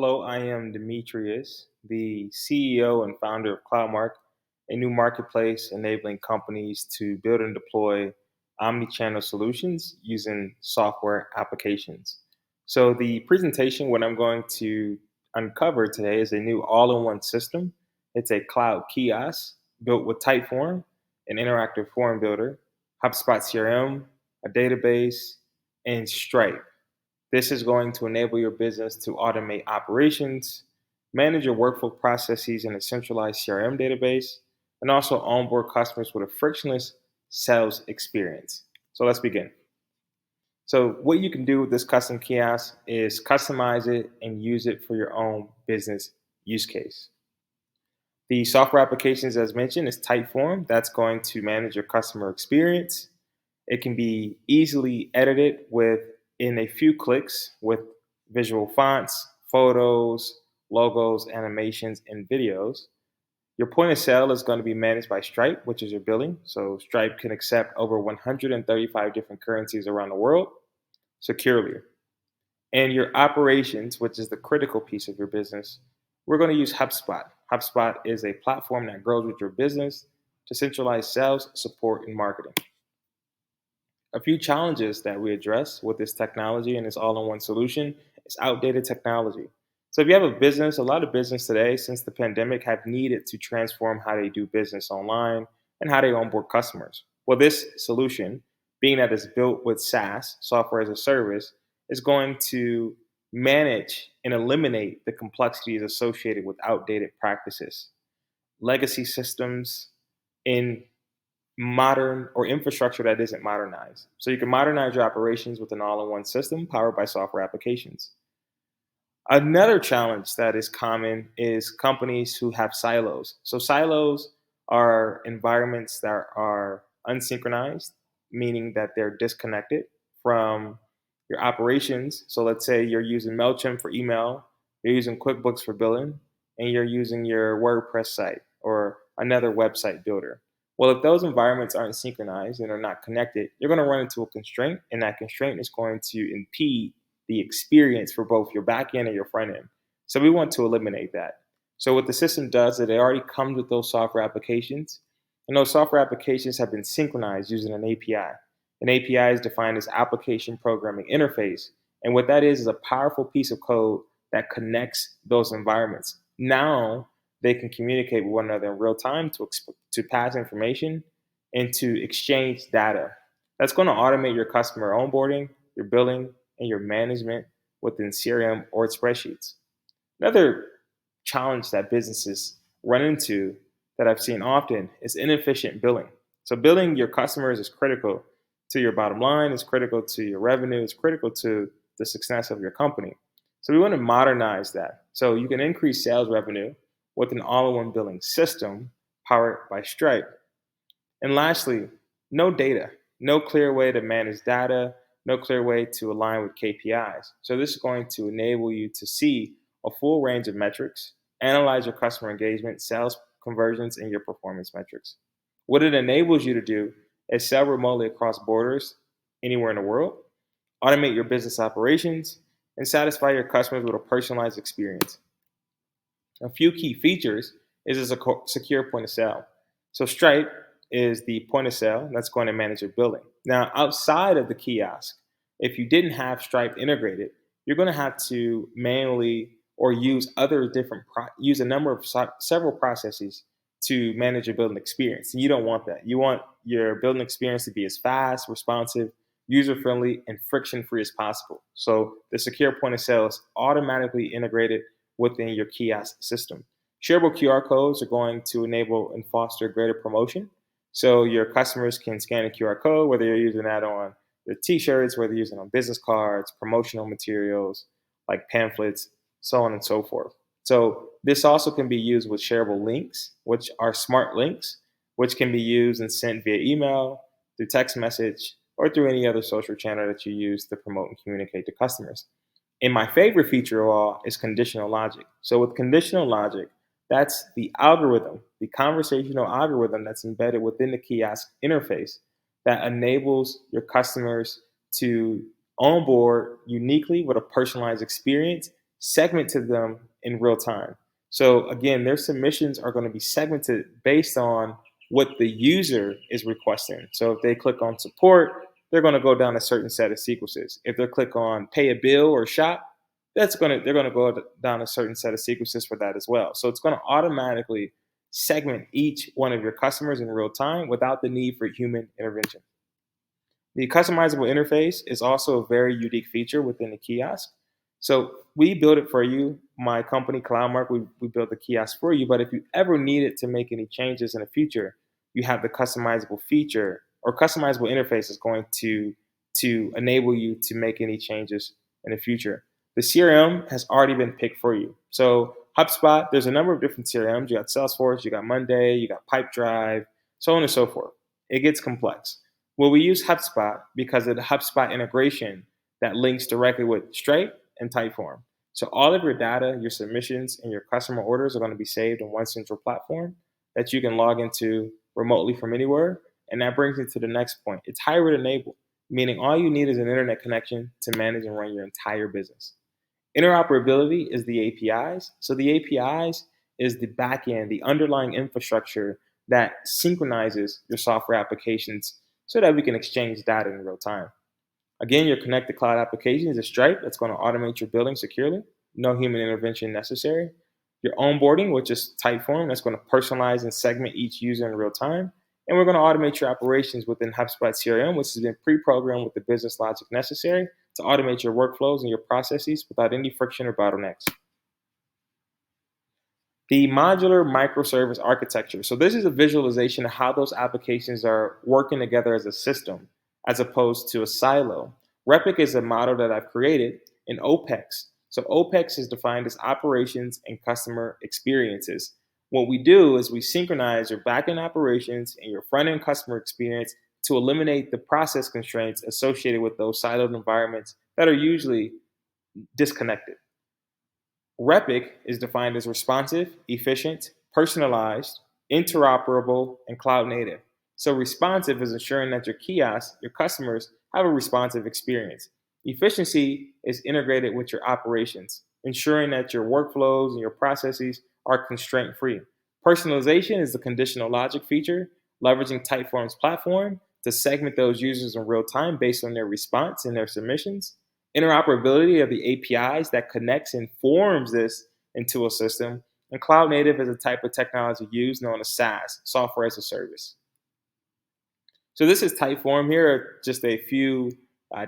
Hello, I am Demetrius, the CEO and founder of CloudMark, a new marketplace enabling companies to build and deploy omni-channel solutions using software applications. So the presentation, what I'm going to uncover today is a new all-in-one system. It's a cloud kiosk built with Typeform, an interactive form builder, HubSpot CRM, a database, and Stripe. This is going to enable your business to automate operations, manage your workflow processes in a centralized CRM database, and also onboard customers with a frictionless sales experience. So let's begin. So, what you can do with this custom kiosk is customize it and use it for your own business use case. The software applications, as mentioned, is Typeform. That's going to manage your customer experience. It can be easily edited in a few clicks with visual fonts, photos, logos, animations, and videos. Your point of sale is going to be managed by Stripe, which is your billing. So Stripe can accept over 135 different currencies around the world securely. And your operations, which is the critical piece of your business, we're going to use HubSpot. HubSpot is a platform that grows with your business to centralize sales, support, and marketing. A few challenges that we address with this technology and this all-in-one solution is outdated technology. So if you have a business, a lot of business today since the pandemic have needed to transform how they do business online and how they onboard customers. Well, this solution, being that it's built with SaaS, software as a service, is going to manage and eliminate the complexities associated with outdated practices, legacy systems in modern or infrastructure that isn't modernized. So you can modernize your operations with an all-in-one system powered by software applications. Another challenge that is common is companies who have silos. So silos are environments that are unsynchronized, meaning that they're disconnected from your operations. So let's say you're using MailChimp for email, you're using QuickBooks for billing, and you're using your WordPress site or another website builder. Well, if those environments aren't synchronized and are not connected, you're going to run into a constraint, and that constraint is going to impede the experience for both your back end and your front end. So we want to eliminate that. So what the system does is it already comes with those software applications, and those software applications have been synchronized using an API. An API is defined as application programming interface, and what that is a powerful piece of code that connects those environments. Now they can communicate with one another in real time to pass information and to exchange data. That's going to automate your customer onboarding, your billing, and your management within CRM or spreadsheets. Another challenge that businesses run into that I've seen often is inefficient billing. So billing your customers is critical to your bottom line, it's critical to your revenue, it's critical to the success of your company. So we want to modernize that. So you can increase sales revenue with an all-in-one billing system powered by Stripe. And lastly, no data, no clear way to manage data, no clear way to align with KPIs. So this is going to enable you to see a full range of metrics, analyze your customer engagement, sales conversions, and your performance metrics. What it enables you to do is sell remotely across borders anywhere in the world, automate your business operations, and satisfy your customers with a personalized experience. A few key features is a secure point of sale. So Stripe is the point of sale that's going to manage your billing. Now, outside of the kiosk, if you didn't have Stripe integrated, you're going to have to manually or use use a number of several processes to manage your building experience. And you don't want that. You want your building experience to be as fast, responsive, user-friendly, and friction-free as possible. So the secure point of sale is automatically integrated within your kiosk system. Shareable QR codes are going to enable and foster greater promotion. So your customers can scan a QR code, whether you're using that on your t-shirts, whether you're using it on business cards, promotional materials like pamphlets, so on and so forth. So this also can be used with shareable links, which are smart links, which can be used and sent via email, through text message, or through any other social channel that you use to promote and communicate to customers. And my favorite feature of all is conditional logic. So with conditional logic, that's the algorithm, the conversational algorithm that's embedded within the kiosk interface that enables your customers to onboard uniquely with a personalized experience segmented them in real time. So again, their submissions are going to be segmented based on what the user is requesting. So if they click on support, they're going to go down a certain set of sequences. If they click on pay a bill or shop, they're going to go down a certain set of sequences for that as well. So it's going to automatically segment each one of your customers in real time without the need for human intervention. The customizable interface is also a very unique feature within the kiosk. So we build it for you. My company, CloudMark, we built the kiosk for you. But if you ever needed to make any changes in the future, you have the customizable feature or customizable interface is going to enable you to make any changes in the future. The CRM has already been picked for you. So HubSpot, there's a number of different CRMs. You got Salesforce, you got Monday, you got Pipedrive, so on and so forth. It gets complex. Well, we use HubSpot because of the HubSpot integration that links directly with Stripe and Typeform. So all of your data, your submissions, and your customer orders are going to be saved in one central platform that you can log into remotely from anywhere. And that brings me to the next point. It's hybrid enabled, meaning all you need is an internet connection to manage and run your entire business. Interoperability is the APIs. So the APIs is the backend, the underlying infrastructure that synchronizes your software applications so that we can exchange data in real time. Again, your connected cloud application is a Stripe that's going to automate your billing securely. No human intervention necessary. Your onboarding, which is Typeform, that's going to personalize and segment each user in real time. And we're going to automate your operations within HubSpot CRM, which has been pre-programmed with the business logic necessary to automate your workflows and your processes without any friction or bottlenecks. The modular microservice architecture. So this is a visualization of how those applications are working together as a system, as opposed to a silo. Replic is a model that I've created in OPEX. So OPEX is defined as operations and customer experiences. What we do is we synchronize your backend operations and your front-end customer experience to eliminate the process constraints associated with those siloed environments that are usually disconnected. Repic is defined as responsive, efficient, personalized, interoperable, and cloud native. So responsive is ensuring that your kiosks, your customers, have a responsive experience. Efficiency is integrated with your operations, ensuring that your workflows and your processes are constraint free. Personalization is the conditional logic feature, leveraging Typeform's platform to segment those users in real time based on their response and their submissions. Interoperability of the APIs that connects and forms this into a system. And cloud native is a type of technology used known as SaaS, software as a service. So this is Typeform. Here are just a few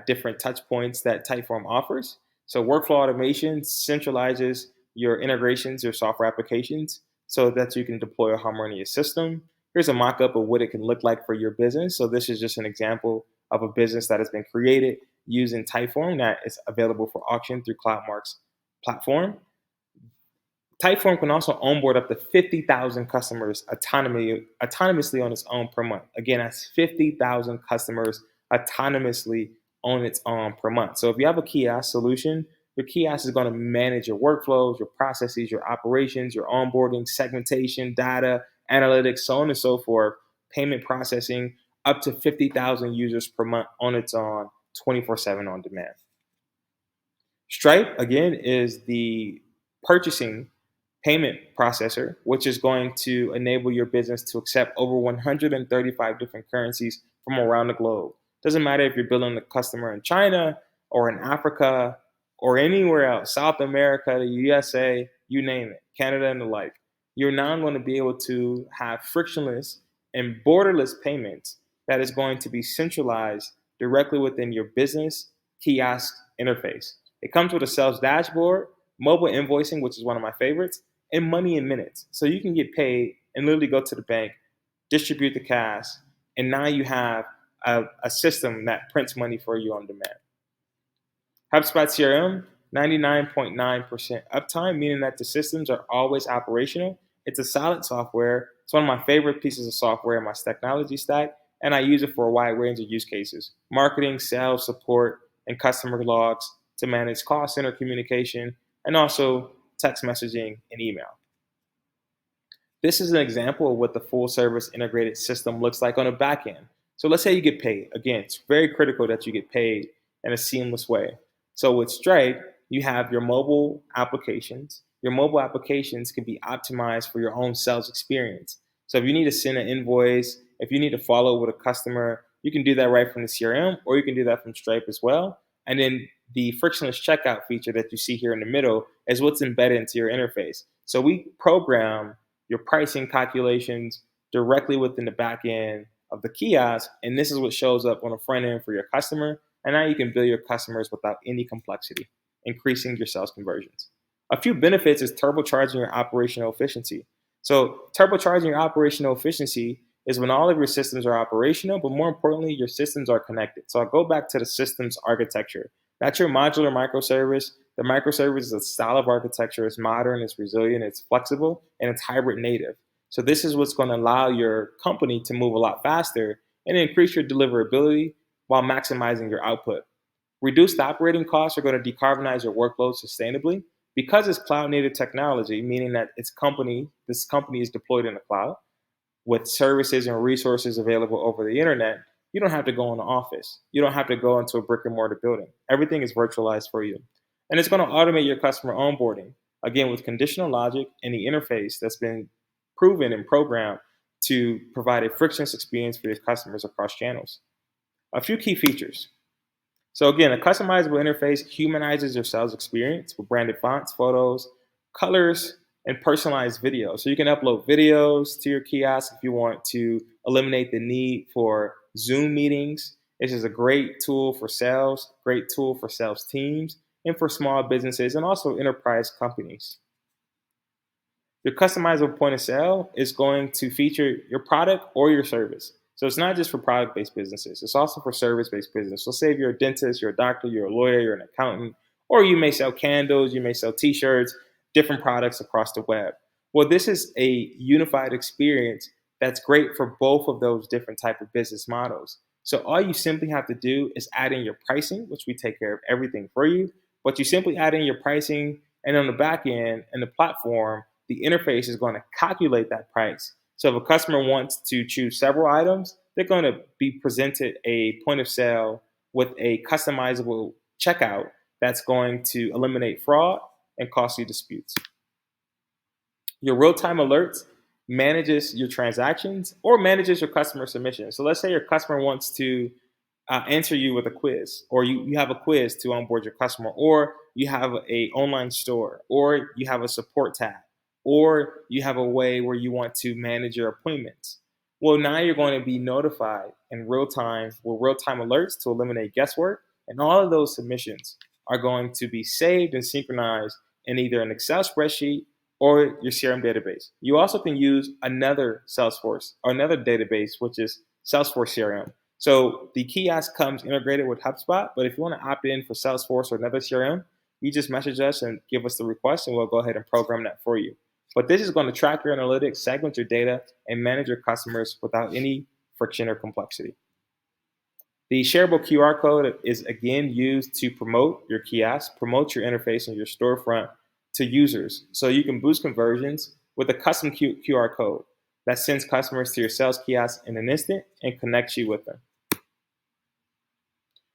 different touch points that Typeform offers. So workflow automation centralizes your integrations, your software applications, so that you can deploy a harmonious system. Here's a mock-up of what it can look like for your business. So this is just an example of a business that has been created using Typeform that is available for auction through CloudMark's platform. Typeform can also onboard up to 50,000 customers autonomously on its own per month. Again, that's 50,000 customers autonomously on its own per month. So if you have a kiosk solution, your kiosk is going to manage your workflows, your processes, your operations, your onboarding, segmentation, data, analytics, so on and so forth, payment processing, up to 50,000 users per month on its own, 24/7 on demand. Stripe, again, is the purchasing payment processor, which is going to enable your business to accept over 135 different currencies from around the globe. Doesn't matter if you're billing a customer in China or in Africa or anywhere else, South America, the USA, you name it, Canada and the like. You're now going to be able to have frictionless and borderless payments that is going to be centralized directly within your business kiosk interface. It comes with a sales dashboard, mobile invoicing, which is one of my favorites, and money in minutes. So you can get paid and literally go to the bank, distribute the cash, and now you have a system that prints money for you on demand. HubSpot CRM, 99.9% uptime, meaning that the systems are always operational. It's a solid software. It's one of my favorite pieces of software in my technology stack, and I use it for a wide range of use cases: marketing, sales, support, and customer logs to manage call center communication, and also text messaging and email. This is an example of what the full service integrated system looks like on a back end. So let's say you get paid. Again, it's very critical that you get paid in a seamless way. So with Stripe, you have your mobile applications. Your mobile applications can be optimized for your own sales experience. So if you need to send an invoice, if you need to follow with a customer, you can do that right from the CRM, or you can do that from Stripe as well. And then the frictionless checkout feature that you see here in the middle is what's embedded into your interface. So we program your pricing calculations directly within the back end of the kiosk, and this is what shows up on the front end for your customer. And now you can bill your customers without any complexity, increasing your sales conversions. A few benefits is turbocharging your operational efficiency. So, turbocharging your operational efficiency is when all of your systems are operational, but more importantly, your systems are connected. So, I'll go back to the systems architecture. That's your modular microservice. The microservice is a style of architecture. It's modern, it's resilient, it's flexible, and it's hybrid native. So, this is what's going to allow your company to move a lot faster and increase your deliverability while maximizing your output. Reduced operating costs are going to decarbonize your workload sustainably because it's cloud native technology, meaning that this company is deployed in the cloud with services and resources available over the internet. You don't have to go in the office. You don't have to go into a brick and mortar building. Everything is virtualized for you. And it's going to automate your customer onboarding, again, with conditional logic and the interface that's been proven and programmed to provide a frictionless experience for your customers across channels. A few key features. So again, a customizable interface humanizes your sales experience with branded fonts, photos, colors, and personalized video. So you can upload videos to your kiosk if you want to eliminate the need for Zoom meetings. This is a great tool for sales, great tool for sales teams, and for small businesses and also enterprise companies. Your customizable point of sale is going to feature your product or your service. So it's not just for product based businesses, it's also for service based business. So, say if you're a dentist, you're a doctor, you're a lawyer, you're an accountant, or you may sell candles, you may sell t shirts, different products across the web. Well, this is a unified experience that's great for both of those different type of business models. So all you simply have to do is add in your pricing, which we take care of everything for you. But you simply add in your pricing, and on the back end and the platform, the interface is going to calculate that price. So if a customer wants to choose several items, they're going to be presented a point of sale with a customizable checkout that's going to eliminate fraud and costly disputes. Your real-time alerts manages your transactions or manages your customer submissions. So let's say your customer wants to answer you with a quiz, or you have a quiz to onboard your customer, or you have a online store, or you have a support tab, or you have a way where you want to manage your appointments. Well, now you're going to be notified in real time with real time alerts to eliminate guesswork, and all of those submissions are going to be saved and synchronized in either an Excel spreadsheet or your CRM database. You also can use another Salesforce or another database, which is Salesforce CRM. So the kiosk comes integrated with HubSpot, but if you want to opt in for Salesforce or another CRM, you just message us and give us the request, and we'll go ahead and program that for you. But this is going to track your analytics, segment your data, and manage your customers without any friction or complexity. The shareable QR code is again used to promote your kiosk, promote your interface and your storefront to users. So you can boost conversions with a custom QR code that sends customers to your sales kiosk in an instant and connects you with them.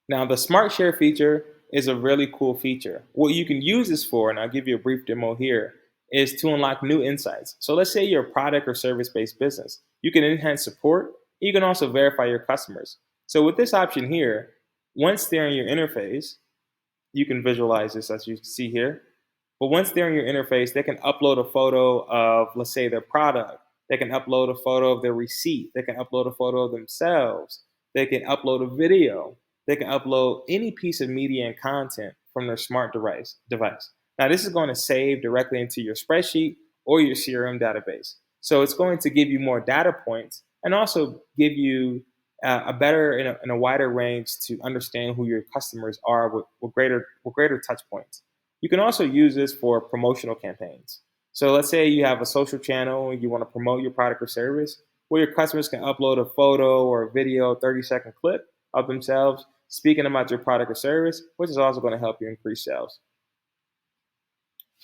Now, the Smart Share feature is a really cool feature. What you can use this for, and I'll give you a brief demo here, is to unlock new insights. So let's say you're a product or service-based business. You can enhance support. You can also verify your customers. So with this option here, once they're in your interface, you can visualize this as you see here. But once they're in your interface, they can upload a photo of, let's say, their product. They can upload a photo of their receipt. They can upload a photo of themselves. They can upload a video. They can upload any piece of media and content from their smart device. Now, this is going to save directly into your spreadsheet or your CRM database. So it's going to give you more data points and also give you a better and a wider range to understand who your customers are with greater touch points. You can also use this for promotional campaigns. So let's say you have a social channel and you want to promote your product or service, where your customers can upload a photo or a video, 30-second clip of themselves speaking about your product or service, which is also going to help you increase sales.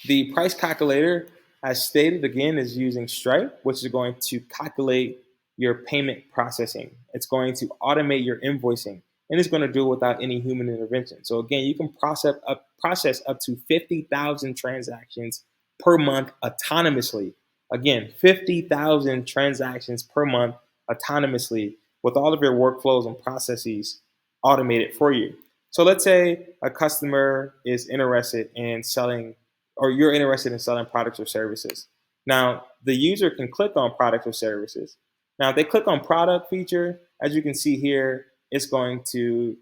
The price calculator, as stated again, is using Stripe, which is going to calculate your payment processing. It's going to automate your invoicing, and and it's going to do it without any human intervention. So again, you can process up to 50,000 transactions per month autonomously. Again, 50,000 transactions per month autonomously with all of your workflows and processes automated for you. So let's say a customer is interested in selling, or you're interested in selling products or services. Now, the user can click on products or services. Now, if they click on product feature, as you can see here, it's going to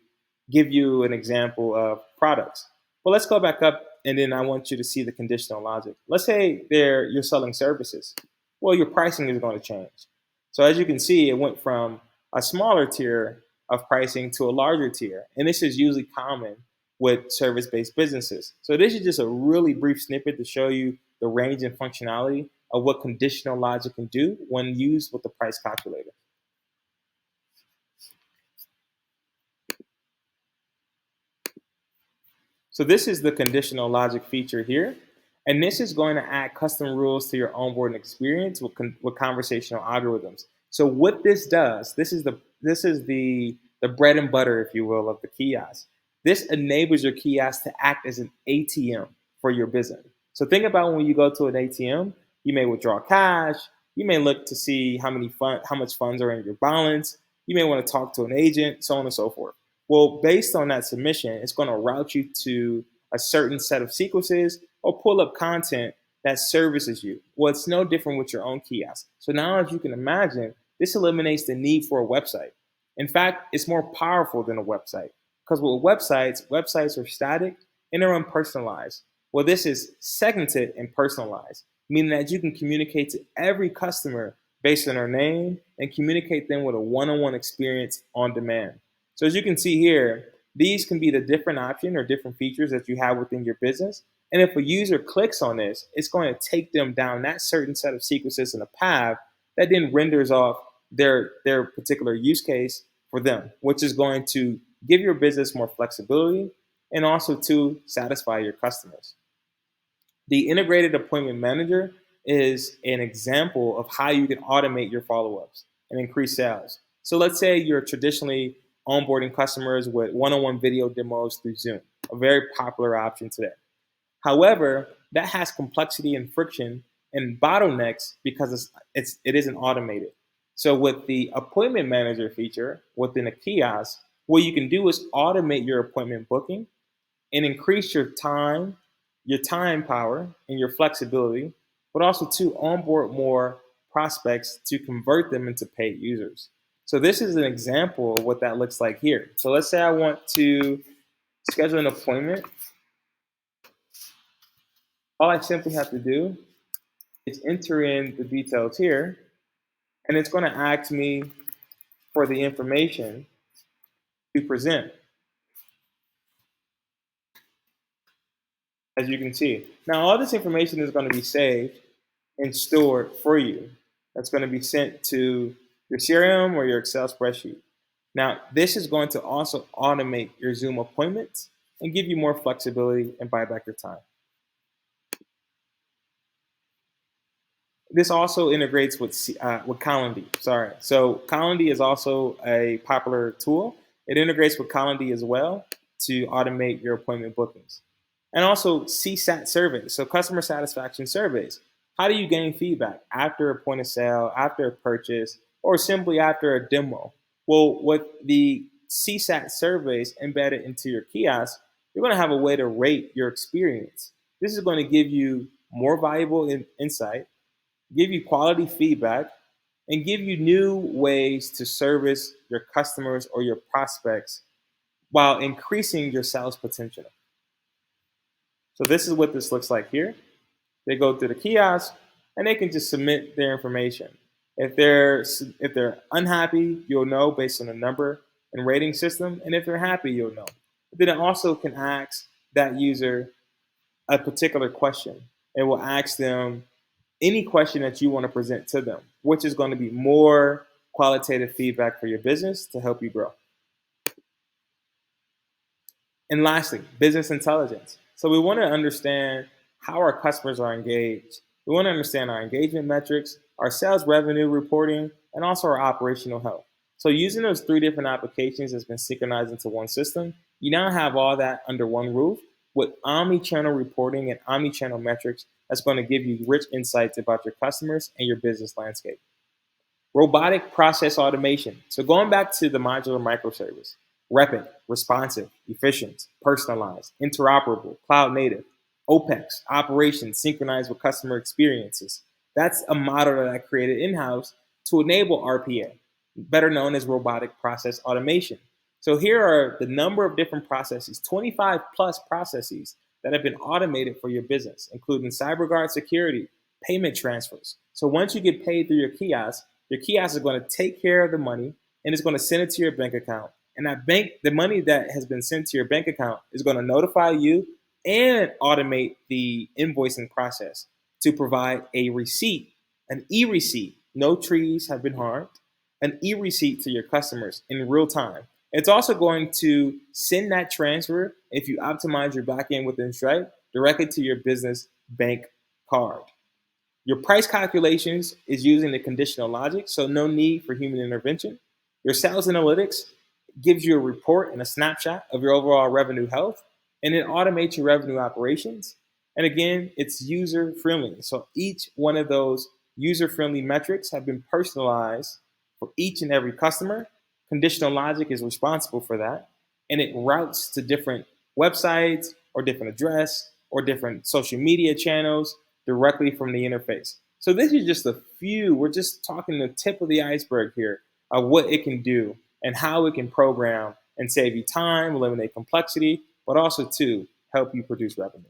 give you an example of products. Well, let's go back up, and then I want you to see the conditional logic. Let's say you're selling services. Well, your pricing is going to change. So as you can see, it went from a smaller tier of pricing to a larger tier, and this is usually common with service-based businesses. So this is just a really brief snippet to show you the range and functionality of what conditional logic can do when used with the price calculator. So this is the conditional logic feature here. And this is going to add custom rules to your onboarding experience with conversational algorithms. So what this does, this is the bread and butter, if you will, of the kiosk. This enables your kiosk to act as an ATM for your business. So think about when you go to an ATM, you may withdraw cash, you may look to see how much funds are in your balance, you may want to talk to an agent, so on and so forth. Well, based on that submission, it's going to route you to a certain set of sequences or pull up content that services you. Well, it's no different with your own kiosk. So now, as you can imagine, this eliminates the need for a website. In fact, it's more powerful than a website because with websites are static and they're unpersonalized. Well, this is segmented and personalized, meaning that you can communicate to every customer based on their name and communicate them with a one-on-one experience on demand. So as you can see here, these can be the different option or different features that you have within your business. And if a user clicks on this, it's going to take them down that certain set of sequences in a path that then renders off their particular use case for them, which is going to give your business more flexibility and also to satisfy your customers. The integrated appointment manager is an example of how you can automate your follow-ups and increase sales. So let's say you're traditionally onboarding customers with one-on-one video demos through Zoom, a very popular option today. However, that has complexity and friction and bottlenecks because it isn't automated. So with the appointment manager feature within a kiosk, what you can do is automate your appointment booking and increase your time power, and your flexibility, but also to onboard more prospects to convert them into paid users. So this is an example of what that looks like here. So let's say I want to schedule an appointment. All I simply have to do is enter in the details here, and it's going to ask me for the information to present, as you can see. Now, all this information is going to be saved and stored for you. That's going to be sent to your CRM or your Excel spreadsheet. Now, this is going to also automate your Zoom appointments and give you more flexibility and buy back your time. This also integrates with Calendly. Sorry, so Calendly is also a popular tool. It integrates with Calendly as well to automate your appointment bookings, and also CSAT surveys, so customer satisfaction surveys. How do you gain feedback after a point of sale, after a purchase, or simply after a demo? Well, with the CSAT surveys embedded into your kiosk, you're going to have a way to rate your experience. This is going to give you more valuable insight, give you quality feedback, and give you new ways to service your customers or your prospects while increasing your sales potential. So this is what this looks like here. They go through the kiosk and they can just submit their information. If they're unhappy, you'll know based on the number and rating system, and if they're happy, you'll know. But then it also can ask that user a particular question. It will ask them any question that you want to present to them, which is going to be more qualitative feedback for your business to help you grow. And lastly, business intelligence. So we want to understand how our customers are engaged. We want to understand our engagement metrics, our sales revenue reporting, and also our operational health. So using those three different applications that's been synchronized into one system, you now have all that under one roof with omni-channel reporting and omni-channel metrics that's going to give you rich insights about your customers and your business landscape. Robotic process automation. So going back to the modular microservice, rapid, responsive, efficient, personalized, interoperable, cloud native, OPEX, operations synchronized with customer experiences. That's a model that I created in-house to enable RPA, better known as robotic process automation. So here are the number of different processes, 25 plus processes that have been automated for your business, including CyberGuard security, payment transfers. So once you get paid through your kiosk is going to take care of the money and it's going to send it to your bank account. And the money that has been sent to your bank account is going to notify you and automate the invoicing process to provide a receipt, an e-receipt. No trees have been harmed, an e-receipt to your customers in real time. It's also going to send that transfer, if you optimize your backend within Stripe, directly to your business bank card. Your price calculations is using the conditional logic, so no need for human intervention. Your sales analytics gives you a report and a snapshot of your overall revenue health, and it automates your revenue operations. And again, it's user friendly. So each one of those user friendly metrics have been personalized for each and every customer. Conditional logic is responsible for that, and it routes to different websites or different address or different social media channels directly from the interface. So this is just a few, we're just talking the tip of the iceberg here of what it can do and how it can program and save you time, eliminate complexity, but also to help you produce revenue.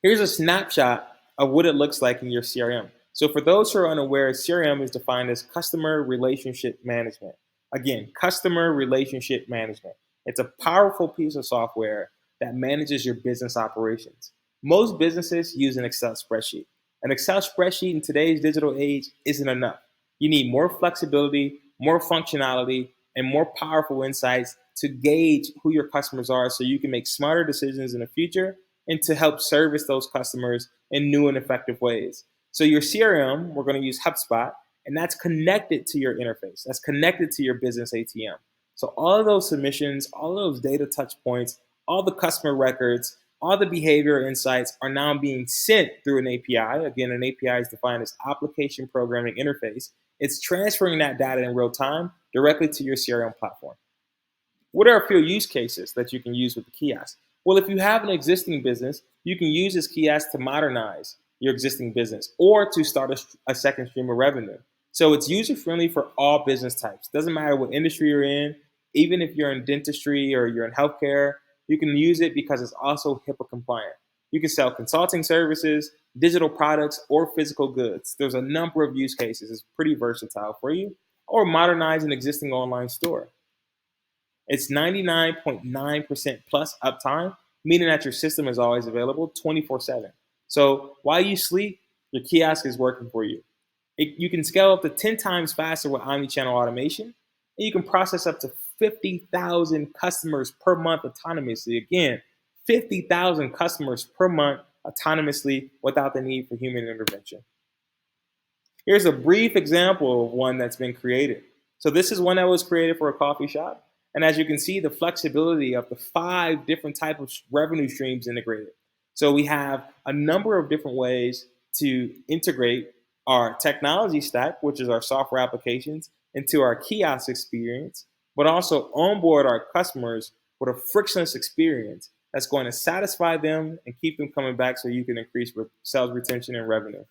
Here's a snapshot of what it looks like in your CRM. So for those who are unaware, CRM is defined as customer relationship management. Again, customer relationship management. It's a powerful piece of software that manages your business operations. Most businesses use an Excel spreadsheet. An Excel spreadsheet in today's digital age isn't enough. You need more flexibility, more functionality, and more powerful insights to gauge who your customers are so you can make smarter decisions in the future and to help service those customers in new and effective ways. So your CRM, we're going to use HubSpot, and that's connected to your interface. That's connected to your business ATM. So all of those submissions, all of those data touch points, all the customer records, all the behavior insights are now being sent through an API. Again, an API is defined as application programming interface. It's transferring that data in real time directly to your CRM platform. What are a few use cases that you can use with the kiosk? Well, if you have an existing business, you can use this kiosk to modernize your existing business or to start a second stream of revenue. So it's user friendly for all business types. Doesn't matter what industry you're in, even if you're in dentistry or you're in healthcare, you can use it because it's also HIPAA compliant. You can sell consulting services, digital products, or physical goods. There's a number of use cases. It's pretty versatile for you. Or modernize an existing online store. It's 99.9% plus uptime, meaning that your system is always available 24/7. So while you sleep, your kiosk is working for you. You can scale up to 10 times faster with omnichannel automation, and you can process up to 50,000 customers per month autonomously. Again, 50,000 customers per month autonomously without the need for human intervention. Here's a brief example of one that's been created. So this is one that was created for a coffee shop. And as you can see, the flexibility of the 5 different types of revenue streams integrated. So we have a number of different ways to integrate our technology stack, which is our software applications, into our kiosk experience, but also onboard our customers with a frictionless experience that's going to satisfy them and keep them coming back so you can increase sales retention and revenue.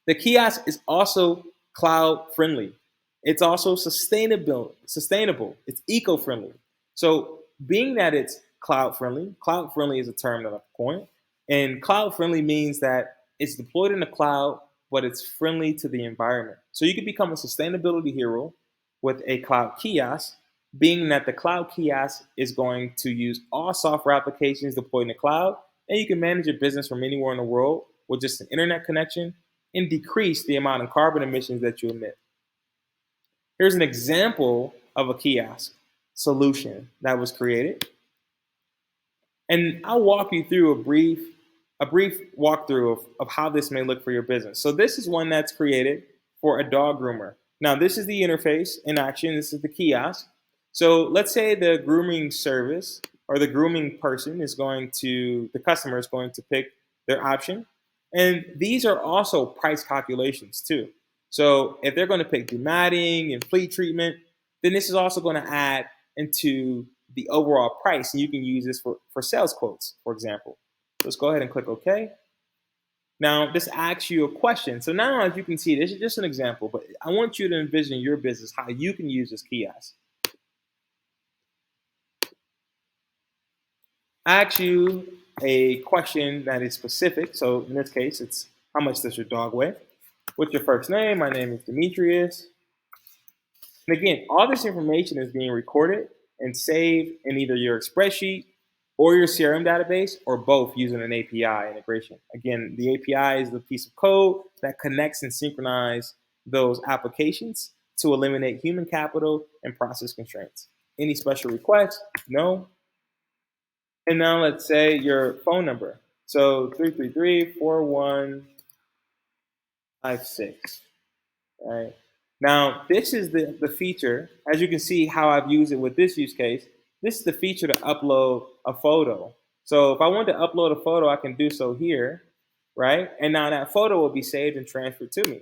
The kiosk is also cloud friendly. It's also sustainable. It's eco-friendly. So being that it's cloud friendly is a term that I've coined. And cloud friendly means that it's deployed in the cloud, but it's friendly to the environment. So you can become a sustainability hero with a cloud kiosk, being that the cloud kiosk is going to use all software applications deployed in the cloud, and you can manage your business from anywhere in the world with just an internet connection and decrease the amount of carbon emissions that you emit. Here's an example of a kiosk solution that was created. And I'll walk you through a brief walkthrough of how this may look for your business. So this is one that's created for a dog groomer. Now, this is the interface in action. This is the kiosk. So let's say the grooming service or the grooming person is going to, the customer is going to pick their option. And these are also price calculations too. So if they're going to pick dematting and flea treatment, then this is also going to add into the overall price. And you can use this for sales quotes, for example. Let's go ahead and click OK. Now, this asks you a question. So now, as you can see, this is just an example, but I want you to envision your business, how you can use this kiosk. I ask you a question that is specific. So in this case, it's how much does your dog weigh? What's your first name? My name is Demetrius. And again, all this information is being recorded and saved in either your spreadsheet or your CRM database, or both using an API integration. Again, the API is the piece of code that connects and synchronizes those applications to eliminate human capital and process constraints. Any special requests? No. And now let's say your phone number. So 333-4156. Right. Now, this is the feature. As you can see how I've used it with this use case, this is the feature to upload a photo. So if I want to upload a photo, I can do so here, right? And now that photo will be saved and transferred to me.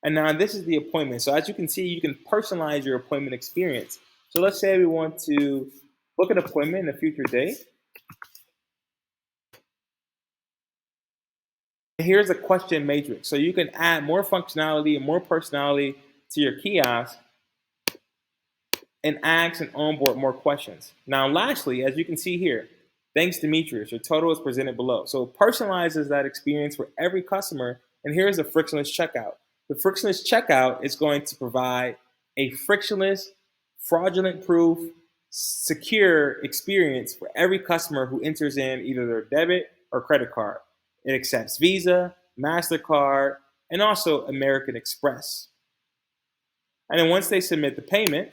And now this is the appointment. So as you can see, you can personalize your appointment experience. So let's say we want to book an appointment in a future date. Here's a question matrix. So you can add more functionality and more personality to your kiosk and ask and onboard more questions. Now, lastly, as you can see here, thanks Demetrius, your total is presented below. So it personalizes that experience for every customer. And here's a frictionless checkout. The frictionless checkout is going to provide a frictionless, fraudulent-proof, secure experience for every customer who enters in either their debit or credit card. It accepts Visa, MasterCard, and also American Express. And then once they submit the payment,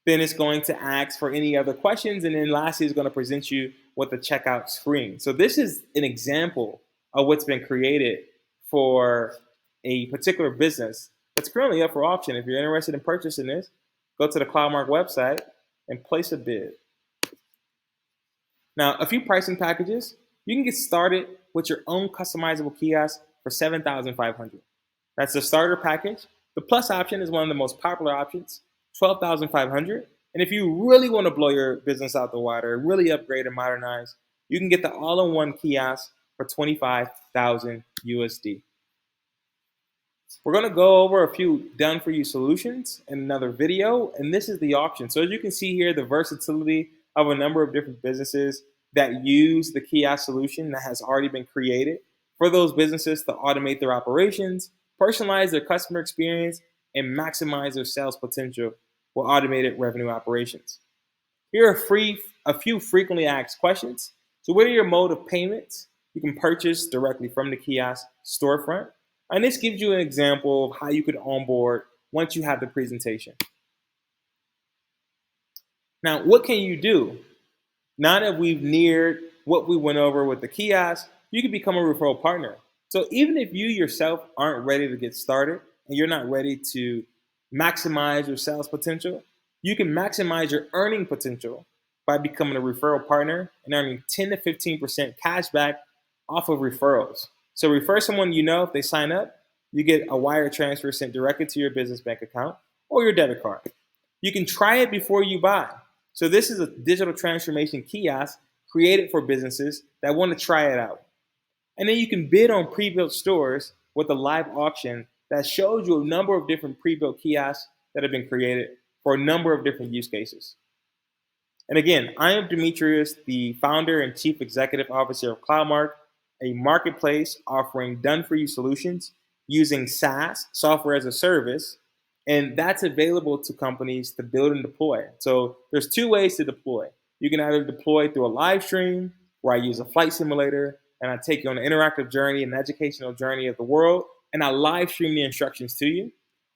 then it's going to ask for any other questions. And then lastly, it's going to present you with the checkout screen. So this is an example of what's been created for a particular business that's currently up for auction. If you're interested in purchasing this, go to the CloudMark website and place a bid. Now, a few pricing packages. You can get started with your own customizable kiosk for $7,500. That's the starter package. The plus option is one of the most popular options, $12,500. And if you really want to blow your business out the water, really upgrade and modernize, you can get the all-in-one kiosk for $25,000 USD. We're going to go over a few done-for-you solutions in another video, and this is the option. So as you can see here, the versatility of a number of different businesses that use the kiosk solution that has already been created for those businesses to automate their operations, personalize their customer experience, and maximize their sales potential with automated revenue operations. Here are a few frequently asked questions. So what are your mode of payments? You can purchase directly from the kiosk storefront. And this gives you an example of how you could onboard once you have the presentation. Now, what can you do? Now that we've neared what we went over with the kiosk, you can become a referral partner. So even if you yourself aren't ready to get started and you're not ready to maximize your sales potential, you can maximize your earning potential by becoming a referral partner and earning 10 to 15% cash back off of referrals. So refer someone you know. If they sign up, you get a wire transfer sent directly to your business bank account or your debit card. You can try it before you buy. So this is a digital transformation kiosk created for businesses that want to try it out. And then you can bid on pre-built stores with a live auction that shows you a number of different pre-built kiosks that have been created for a number of different use cases. And again, I am Demetrius, the founder and chief executive officer of CloudMark, a marketplace offering done-for-you solutions using SaaS, software as a service, and that's available to companies to build and deploy. So there's two ways to deploy. You can either deploy through a live stream where I use a flight simulator and I take you on an interactive journey, an educational journey of the world, and I live stream the instructions to you.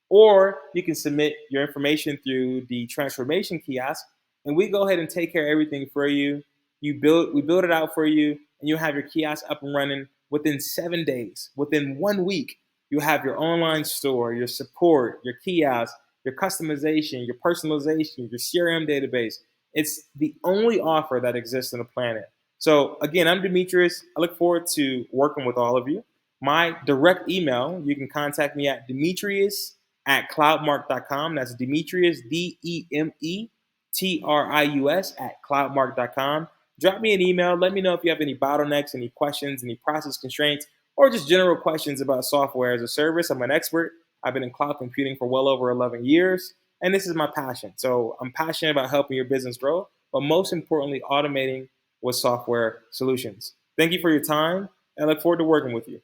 Or you can submit your information through the transformation kiosk, and we go ahead and take care of everything for you. We build it out for you, and you'll have your kiosk up and running within 7 days, within 1 week. You have your online store, your support, your kiosk, your customization, your personalization, your CRM database. It's the only offer that exists on the planet. So again, I'm Demetrius. I look forward to working with all of you. My direct email, you can contact me at Demetrius at cloudmark.com. That's Demetrius, Demetrius at cloudmark.com. Drop me an email. Let me know if you have any bottlenecks, any questions, any process constraints, or just general questions about software as a service. I'm an expert. I've been in cloud computing for well over 11 years, and this is my passion. So I'm passionate about helping your business grow, but most importantly, automating with software solutions. Thank you for your time, and I look forward to working with you.